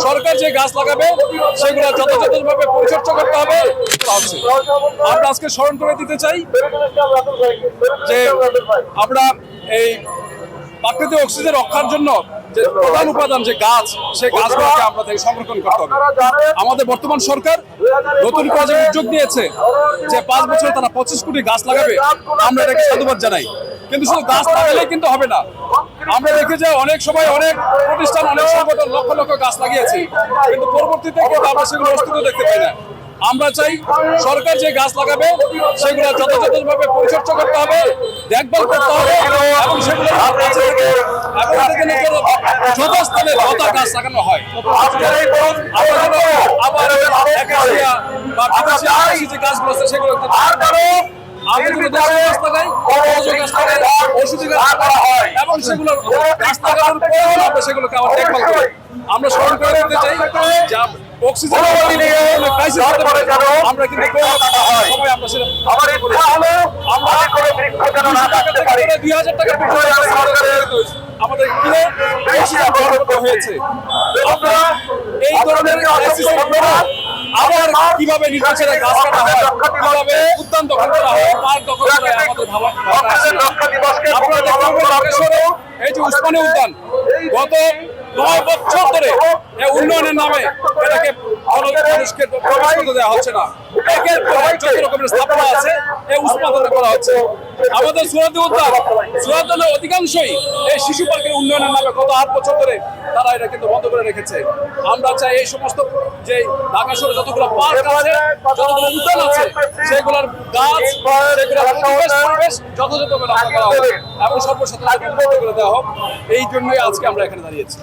সরকার যে গাছ লাগাবে সেগুলো যথাযথভাবে পরিচর্যা করতে হবে। আমরা আজকে স্মরণ করে দিতে চাই যে আমরা এই প্রাকৃতিক অক্সিজেন রক্ষার জন্য যে প্রধান উপাদান যে গাছ, সেই গাছগুলোকে আমরা সংরক্ষণ করতে হবে। আমাদের বর্তমান সরকার নতুন করে যে উদ্যোগ নিয়েছে যে 5 বছরে তারা 25 কোটি গাছ লাগাবে, আমরা এটাকে সাধুবাদ জানাই। কিন্তু শুধু গাছ লাগালেই কিন্তু হবে না। আমরা দেখি যে অনেক সময় অনেক প্রতিষ্ঠান, অনেক সংগঠন লক্ষ লক্ষ গাছ লাগিয়েছে, কিন্তু পরবর্তীতে কিন্তু আমরা সেগুলো অস্তিত্ব দেখতে পাই না। আমরা চাই সরকার যে গাছ লাগাবে সেগুলো যথাযথভাবে পরিচর্যা করতে হবে, দেখভাল করতে হবে এবং সেগুলো যথাস্থানে লতা গাছ লাগানো হয়। আবার বা বিদেশি যে গাছগুলো আছে সেগুলো আমরা যদি দেশীয় গাছ লাগাই, ওষুধি গাছ লাগানো হয় এবং সেগুলো গাছ লাগানোর পরে আমরা সেগুলোকে আবার দেখভাল করি। আমরা স্মরণ করে দিতে চাই যে অক্সিজেন ক্রাইসিস হতে পারে, আমরা কিন্তু সময় আমরা সেটা আমরা 2000 টাকা আমাদের কিনে হয়েছে। আমরা এই ধরনের আবার কিভাবে নির্বাচনে গাছ কাটা হয়, কিভাবে উদ্যান দখল করা হয়, পার্ক দখল করা হয়, আমাদের আপনারা দেখতে এই যে উসমানী উদ্যান গত 9 বছর ধরে উন্নয়নের নামে এটাকে মানুষকে প্রবেশ করতে দেওয়া হচ্ছে না। যত রকমের স্থাপনা আছে এই উন্মাদনা করা হচ্ছে। আমাদের সুরাদি উদ্যানের অধিকাংশই এই শিশু পার্কের উন্নয়নের নামে গত 8 বছর ধরে তারা এটা কিন্তু বন্ধ করে রেখেছে। আমরা চাই এই সমস্ত যে ঢাকা শহরে যতগুলো পার্ক আছে, যতগুলো উদ্যান আছে, সেগুলোর গাছ, সেগুলোর পরিবেশ যথাযথভাবে রক্ষা করা হবে এবং সর্বসাধারণকে মুক্ত করে দেওয়া হোক। এই জন্যই আজকে আমরা এখানে দাঁড়িয়েছি।